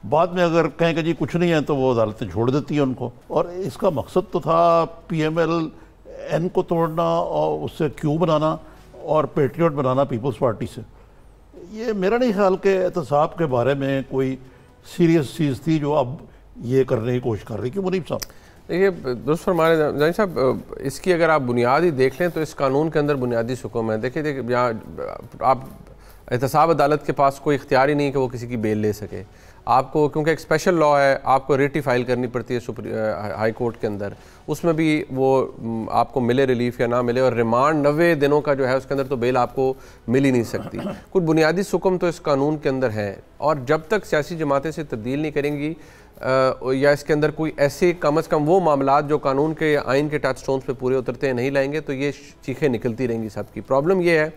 C: बाद में अगर कहें कि जी कुछ नहीं है तो वो अदालतें छोड़ देती हैं उनको। और इसका मकसद तो था PMLN को तोड़ना और उससे क्यू बनाना और पेट्रियट बनाना पीपल्स पार्टी से। ये मेरा नहीं ख्याल कि एहतसाब के बारे में कोई सीरियस चीज़ थी जो अब ये करने की कोशिश कर रही कि मुनीब साहब।
E: देखिए, दुरुस्त फरमा रहे हैं साहब, इसकी अगर आप बुनियादी देख लें तो इस कानून के अंदर बुनियादी सुकून है। देखिए यहाँ आप एहतसाब अदालत के पास कोई इख्तियार ही नहीं कि वो किसी की बेल ले सके। आपको क्योंकि एक स्पेशल लॉ है, आपको रिट फाइल करनी पड़ती है हाई कोर्ट के अंदर, उसमें भी वो आपको मिले रिलीफ या ना मिले, और रिमांड 90 दिनों का जो है उसके अंदर तो बेल आपको मिल ही नहीं सकती। कुछ बुनियादी सुकून तो इस कानून के अंदर है, और जब तक सियासी जमातें से तब्दील नहीं करेंगी या इसके अंदर कोई ऐसे कम अज़ कम वो मामलात जो कानून के आइन के टच स्टोन्स पे पूरे उतरते हैं नहीं लाएंगे, तो ये चीखें निकलती रहेंगी सबकी। प्रॉब्लम ये है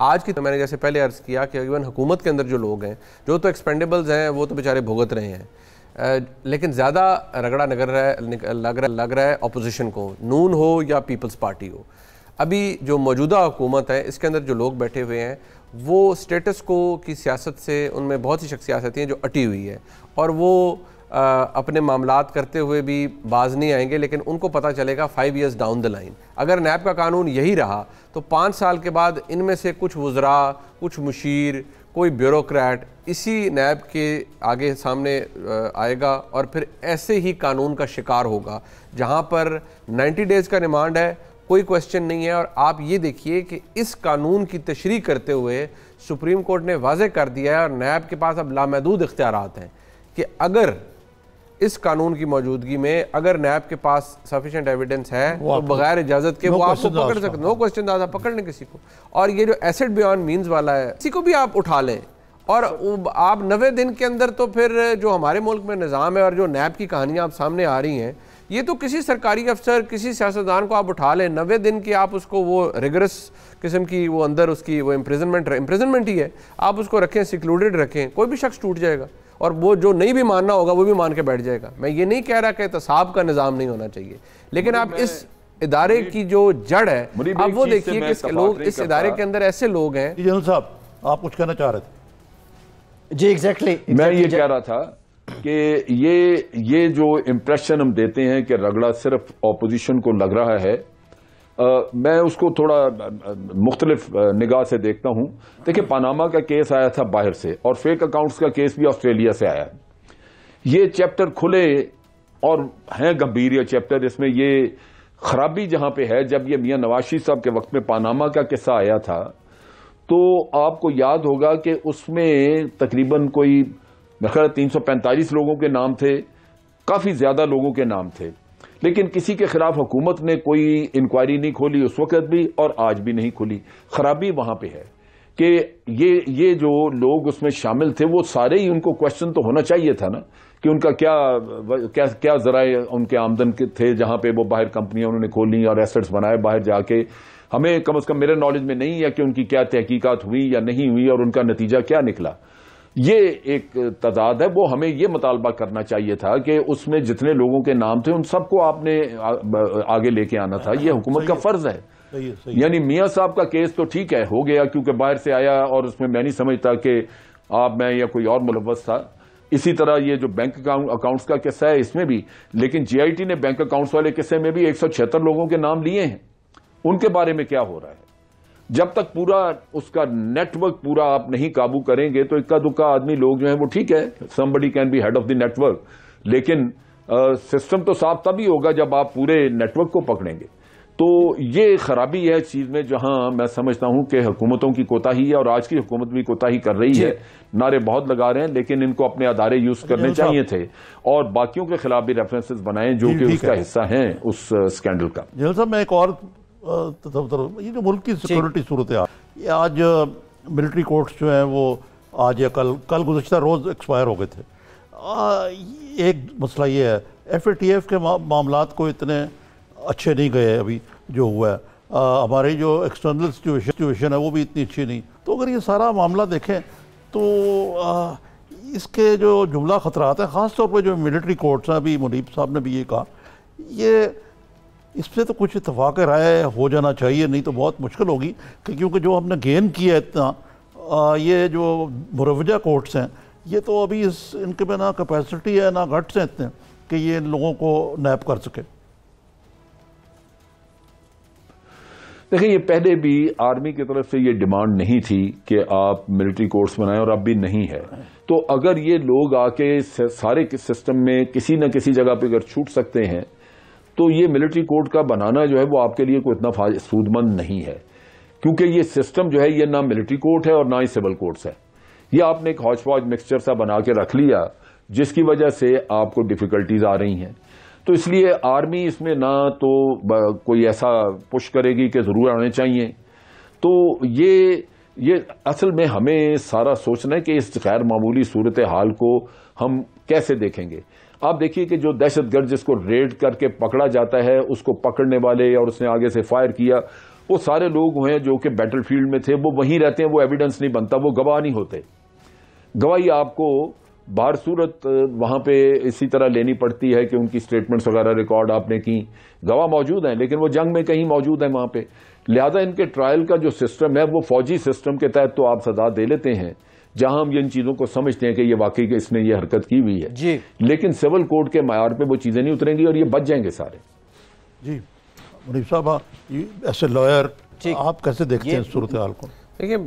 E: आज की, तो मैंने जैसे पहले अर्ज़ किया कि इवन हुकूमत के अंदर जो लोग हैं, जो तो एक्सपेंडेबल्स हैं, वो तो बेचारे भुगत रहे हैं, लेकिन ज़्यादा रगड़ा लग रहा है अपोजिशन को, नून हो या पीपल्स पार्टी हो। अभी जो मौजूदा हुकूमत है इसके अंदर जो लोग बैठे हुए हैं वो स्टेटस को की सियासत से, उनमें बहुत सी शख्सियात हैं जो अटी हुई है, और वो अपने मामलात करते हुए भी बाज नहीं आएंगे, लेकिन उनको पता चलेगा 5 years डाउन द लाइन अगर नैब का कानून यही रहा तो 5 साल के बाद इनमें से कुछ वज़रा, कुछ मुशीर, कोई ब्यूरोक्रेट इसी नैब के आगे सामने आएगा और फिर ऐसे ही कानून का शिकार होगा, जहां पर 90 डेज़ का रिमांड है, कोई क्वेश्चन नहीं है। और आप ये देखिए कि इस कानून की तशरीह करते हुए सुप्रीम कोर्ट ने वाज़ेह कर दिया है, और नैब के पास अब लामहदूद इख्तियारात हैं कि अगर इस कानून की मौजूदगी में अगर नैब के पास सफिशिएंट एविडेंस है तो बगैर इजाजत के वो आपको पकड़ सकते, नो क्वेश्चन आस्क्ड, पकड़ने किसी को। और ये जो एसेट बियॉन्ड मीन्स वाला है, किसी को भी आप उठा लें और आप 90 दिन के अंदर तो फिर जो हमारे मुल्क में निज़ाम है और जो नैब की कहानियाँ आप सामने आ रही हैं, ये तो किसी सरकारी अफसर किसी सियासतदान को आप उठा लें, 90 दिन की आप उसको वो रिगरस किस्म की वो अंदर उसकी वो इम्प्रिजनमेंट ही है, आप उसको रखें, सिक्लूडेड रखें, कोई भी शख्स टूट जाएगा और वो जो नहीं भी मानना होगा वो भी मान के बैठ जाएगा। मैं ये नहीं कह रहा कि एहतसाब का निज़ाम नहीं होना चाहिए, लेकिन आप इस इदारे की जो जड़ है आप वो देखिए कि लोग इस इदारे के अंदर ऐसे लोग हैं।
C: जनरल साहब आप कुछ कहना चाह रहे थे?
A: जी एग्जैक्टली
D: मैं ये कह रहा था कि ये जो इम्प्रेशन हम देते हैं कि रगड़ा सिर्फ ऑपोजिशन को लग रहा है, मैं उसको थोड़ा मुख्तलिफ निगाह से देखता हूं। देखिए, पनामा का केस आया था बाहर से और फेक अकाउंट्स का केस भी ऑस्ट्रेलिया से आया। ये चैप्टर खुले और हैं गंभीर ये चैप्टर। इसमें ये खराबी जहां पे है, जब ये मियां नवाज शरीफ साहब के वक्त में पनामा का किस्सा आया था तो आपको याद होगा कि उसमें तकरीबन कोई मेरे ख्याल 345 लोगों के नाम थे, काफी ज्यादा लोगों के नाम थे, लेकिन किसी के खिलाफ हुकूमत ने कोई इंक्वायरी नहीं खोली उस वक्त भी और आज भी नहीं खुली। खराबी वहां पे है कि ये जो लोग उसमें शामिल थे वो सारे ही, उनको क्वेश्चन तो होना चाहिए था ना कि उनका क्या जराए उनके आमदन के थे, जहां पे वो बाहर कंपनियां उन्होंने खोली और एसेट्स बनाए बाहर जाके। हमें कम से कम मेरे नॉलेज में नहीं है कि उनकी क्या तहकीकात हुई या नहीं हुई और उनका नतीजा क्या निकला। ये एक तजाद है, वो हमें ये मुतालबा करना चाहिए था कि उसमें जितने लोगों के नाम थे उन सबको आपने आगे लेके आना था। ये हुकूमत का फर्ज है। यानी मियां साहब का केस तो ठीक है, हो गया क्योंकि बाहर से आया और उसमें मैं नहीं समझता कि आप मैं या कोई और मुलव्वस था। इसी तरह ये जो बैंक अकाउंट्स का किस्सा है इसमें भी, लेकिन जीआईटी ने बैंक अकाउंट्स वाले किस्से में भी 176 लोगों के नाम लिए हैं। उनके बारे में क्या हो रहा है? जब तक पूरा उसका नेटवर्क पूरा आप नहीं काबू करेंगे तो इक्का दुक्का आदमी लोग जो हैं वो ठीक है, somebody can be head of the network, लेकिन सिस्टम तो साफ तभी होगा जब आप पूरे नेटवर्क को पकड़ेंगे। तो ये खराबी है इस चीज में, जहां मैं समझता हूं कि हुकूमतों की कोताही है और आज की हुकूमत भी कोताही कर रही है। नारे बहुत लगा रहे हैं लेकिन इनको अपने अदारे यूज करने चाहिए थे और बाकियों के खिलाफ भी रेफरेंसेस बनाएं जो कि उसका हिस्सा हैं उस स्कैंडल का।
C: जनरल साहब, मैं एक और ये जो मुल्क की सिक्योरिटी सूरत है, ये आज मिलिट्री कोर्ट्स जो हैं वो आज या कल गुज़श्ता रोज़ एक्सपायर हो गए थे। एक मसला ये है, FATF के मामलात को इतने अच्छे नहीं गए अभी जो हुआ है, हमारी जो एक्सटर्नल सिचुएशन है वो भी इतनी अच्छी नहीं। तो अगर ये सारा मामला देखें तो इसके जो जुमला ख़तरात हैं, ख़ास तौर पर जो मिलिट्री कोर्ट्स हैं, अभी मुनीब साहब ने भी ये कहा, ये इस पर तो कुछ इत्तफाक़ राय हो जाना चाहिए, नहीं तो बहुत मुश्किल होगी क्योंकि जो हमने गेन किया है इतना, ये जो मुरवजा कोर्ट्स हैं ये तो अभी इनके में ना कैपेसिटी है ना गट्स हैं इतने कि ये लोगों को नैप कर सके।
D: देखिए, ये पहले भी आर्मी की तरफ से ये डिमांड नहीं थी कि आप मिलिट्री कोर्ट्स बनाएं और अब भी नहीं है। तो अगर ये लोग आके सारे सिस्टम में किसी न किसी जगह पे अगर छूट सकते हैं तो ये मिलिट्री कोर्ट का बनाना जो है वो आपके लिए कोई इतना सूदमंद नहीं है, क्योंकि ये सिस्टम जो है ये ना मिलिट्री कोर्ट है और ना ही सिविल कोर्ट्स है। ये आपने एक हौच पौच मिक्सचर सा बना के रख लिया जिसकी वजह से आपको डिफिकल्टीज आ रही हैं। तो इसलिए आर्मी इसमें ना तो कोई ऐसा पुश करेगी कि जरूर आने चाहिए। तो ये असल में हमें सारा सोचना है कि इस गैर मामूली सूरत हाल को हम कैसे देखेंगे। आप देखिए कि जो दहशतगर्द जिसको रेड करके पकड़ा जाता है, उसको पकड़ने वाले और उसने आगे से फायर किया, वो सारे लोग हैं जो कि बैटलफील्ड में थे, वो वहीं रहते हैं, वो एविडेंस नहीं बनता, वो गवाह नहीं होते। गवाही आपको बाहर सूरत वहां पे इसी तरह लेनी पड़ती है कि उनकी स्टेटमेंट्स वगैरह रिकॉर्ड आपने की, गवाह मौजूद हैं लेकिन वो जंग में कहीं मौजूद हैं वहां पे। लिहाजा इनके ट्रायल का जो सिस्टम है वो फौजी सिस्टम के तहत तो आप सजा दे लेते हैं जहां हम इन चीजों को समझते हैं कि ये वाकई इसने ये हरकत की हुई है जी, लेकिन सिविल कोर्ट के मायार पे वो चीजें नहीं उतरेंगी और ये बच जाएंगे सारे।
C: जी मुनीब साहब, ऐसे लॉयर आप कैसे देखते हैं सूरत हाल को?
E: देखिए,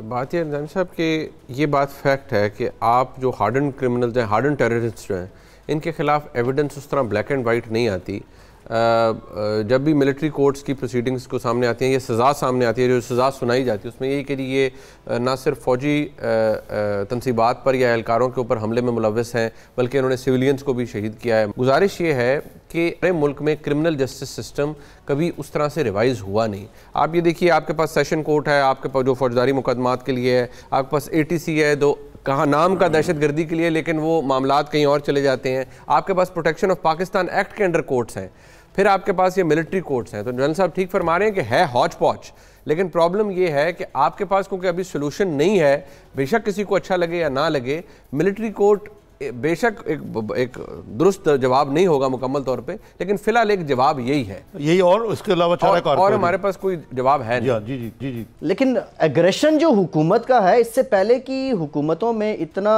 E: बात यह निज़ामी साहब कि ये बात फैक्ट है कि आप जो हार्डन क्रिमिनल्स हैं, हार्डन टेररिस्ट जो हैं, इनके खिलाफ एविडेंस उस तरह ब्लैक एंड वाइट नहीं आती जब भी मिलिट्री कोर्ट्स की प्रोसीडिंग्स को सामने आती हैं, ये सज़ा सामने आती है, जो सज़ा सुनाई जाती है उसमें यही कि ये ना सिर्फ फ़ौजी तनसीबात पर या एहलकारों के ऊपर हमले में मुलव्वस हैं, बल्कि उन्होंने सिविलियंस को भी शहीद किया है। गुजारिश ये है कि हमारे मुल्क में क्रिमिनल जस्टिस सिस्टम कभी उस तरह से रिवाइज़ हुआ नहीं। आप ये देखिए, आपके पास सेशन कोर्ट है, आपके पास जो फौजदारी मुकदमात के लिए है, आपके पास ATC है, दो कहाँ नाम का दहशतगर्दी के लिए, लेकिन वो मामलात कहीं और चले जाते हैं। आपके पास प्रोटेक्शन ऑफ पाकिस्तान एक्ट के अंडर कोर्ट्स हैं, फिर आपके पास ये मिलिट्री कोर्ट्स हैं। तो जनरल साहब ठीक फरमा रहे हैं कि है हौच पौच, लेकिन प्रॉब्लम ये है कि आपके पास क्योंकि अभी सोल्यूशन नहीं है, बेशक किसी को अच्छा लगे या ना लगे, मिलिट्री कोर्ट बेशक एक दुरुस्त जवाब नहीं होगा मुकम्मल तौर पे, लेकिन फिलहाल एक जवाब यही है,
C: यही, और इसके अलावा
E: और हमारे पास कोई जवाब है नहीं।
C: जी जी जी जी।
A: लेकिन एग्रेशन जो हुकूमत का है, इससे पहले की हुकूमतों में इतना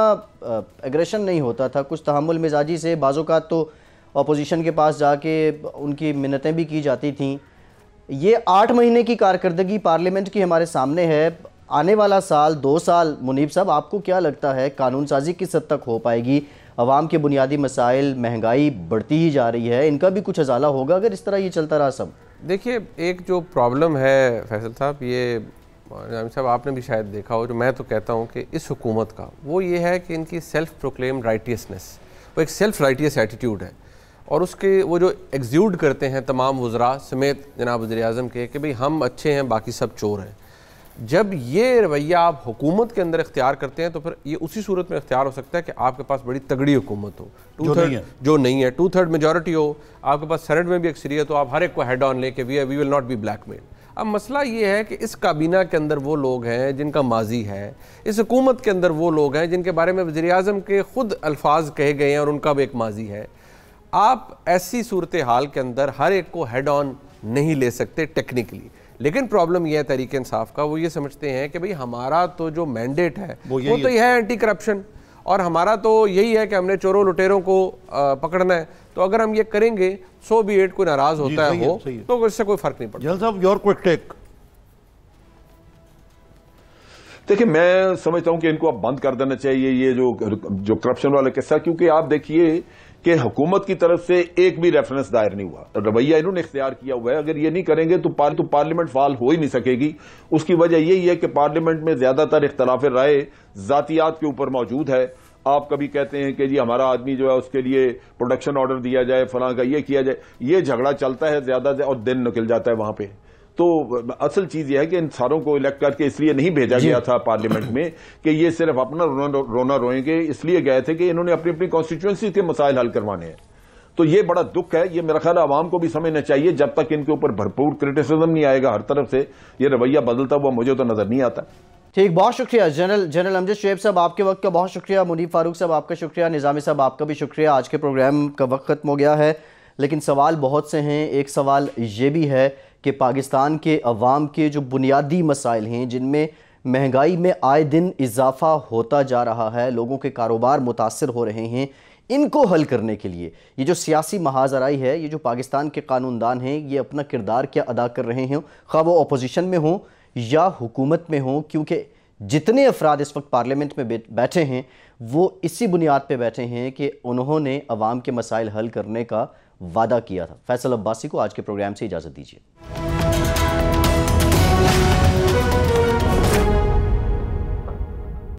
A: एग्रेशन नहीं होता था। कुछ तहम्मुल मिजाजी से बाज़-औक़ात तो अपोजिशन के पास जाके उनकी मिन्नतें भी की जाती थीं। ये 8 महीने की कारकर्दगी पार्लियामेंट की हमारे सामने है। आने वाला साल 2 साल, मुनीब साहब आपको क्या लगता है कानून साजी किस हद तक हो पाएगी? अवाम के बुनियादी मसाइल, महंगाई बढ़ती ही जा रही है, इनका भी कुछ अजाला होगा अगर इस तरह ये चलता रहा सब?
E: देखिए, एक जो प्रॉब्लम है फैसल साहब, ये निज़ामी साहब आपने भी शायद देखा हो, जो मैं तो कहता हूँ कि इस हुकूमत का वो ये है कि इनकी सेल्फ प्रोक्लेम्ड राइटियसनेस, वो एक सेल्फ राइटियस एटीट्यूड है, और उसके वो जो एग्ज्यूड करते हैं तमाम वज़रा समेत जनाब वज़ीर-ए-आज़म के कि भाई हम अच्छे हैं, बाकी सब चोर हैं। जब ये रवैया आप हुकूमत के अंदर इख्तियार करते हैं तो फिर ये उसी सूरत में इख्तियार हो सकता है कि आपके पास बड़ी तगड़ी हुकूमत हो, जो नहीं है, 2/3 मेजॉरिटी हो, आपके पास सेनेट में भी अक्सरियत हो, आप हर एक को हेड ऑन लेके we will not be blackmail. अब मसला ये है कि इस काबीना के अंदर वो लोग हैं जिनका माजी है, इस हुकूमत के अंदर वो लोग हैं जिनके बारे में वज़ीर-ए-आज़म के खुद अल्फाज कहे गए हैं और उनका भी एक माजी है। आप ऐसी सूरत हाल के अंदर हर एक को हेड ऑन नहीं ले सकते टेक्निकली, लेकिन प्रॉब्लम यह है तहरीक इंसाफ का, वो ये समझते हैं कि भाई हमारा तो जो मैंडेट है वो तो यह है एंटी करप्शन, और हमारा तो यही है कि हमने चोरों लुटेरों को पकड़ना है, तो अगर हम ये करेंगे 100 भी 8 को नाराज होता है तो इससे कोई फर्क नहीं पड़ता।
C: जनरल साहब, योर क्विक टेक।
D: देखिए, मैं समझता हूं कि इनको अब बंद कर देना चाहिए ये जो करप्शन वाला किस्सा, क्योंकि आप देखिए कि हुकूमत की तरफ से एक भी रेफरेंस दायर नहीं हुआ। रवैया इन्होंने इख्तियार किया हुआ है, अगर ये नहीं करेंगे तो पार्लियामेंट फाल हो ही नहीं सकेगी। उसकी वजह यही है कि पार्लियामेंट में ज्यादातर इख्तलाफ राय जातियात के ऊपर मौजूद है। आप कभी कहते हैं कि जी हमारा आदमी जो है उसके लिए प्रोटेक्शन ऑर्डर दिया जाए, फलां का ये किया जाए, ये झगड़ा चलता है ज्यादा और दिन निकल जाता है वहां पे। तो असल चीज यह है कि इन सारों को इलेक्ट करके इसलिए नहीं भेजा गया था पार्लियामेंट में कि ये सिर्फ अपना रोना रोएंगे, इसलिए गए थे कि इन्होंने अपनी अपनी कॉन्स्टिट्यूएंसी के मसाइल हल करवाने हैं। तो ये बड़ा दुख है, ये मेरा ख्याल आवाम को भी समझना चाहिए। जब तक इनके ऊपर भरपूर क्रिटिसिज्म नहीं आएगा हर तरफ से, ये रवैया बदलता हुआ मुझे तो नजर नहीं आता।
A: ठीक, बहुत शुक्रिया जनरल अमजद शुएब साहब, आपके वक्त का बहुत शुक्रिया। मुनीब फारूक साहब आपका शुक्रिया, निज़ामी साहब आपका भी शुक्रिया। आज के प्रोग्राम का वक्त खत्म हो गया है, लेकिन सवाल बहुत से हैं। एक सवाल ये भी है कि पाकिस्तान के अवाम के जो बुनियादी मसाइल हैं, जिनमें महंगाई में आए दिन इजाफा होता जा रहा है, लोगों के कारोबार मुतासर हो रहे हैं, इनको हल करने के लिए ये जो सियासी महाजराई है, ये जो पाकिस्तान के कानूनदान हैं, ये अपना किरदार क्या अदा कर रहे हैं, खा वो अपोजिशन में हों या हुकूमत में हों, क्योंकि जितने अफराद इस वक्त पार्लियामेंट में बैठे हैं वो इसी बुनियाद पर बैठे हैं कि उन्होंने अवाम के मसाइल हल करने का वादा किया था। फैसल अब्बासी को आज के प्रोग्राम से इजाज़त दीजिए।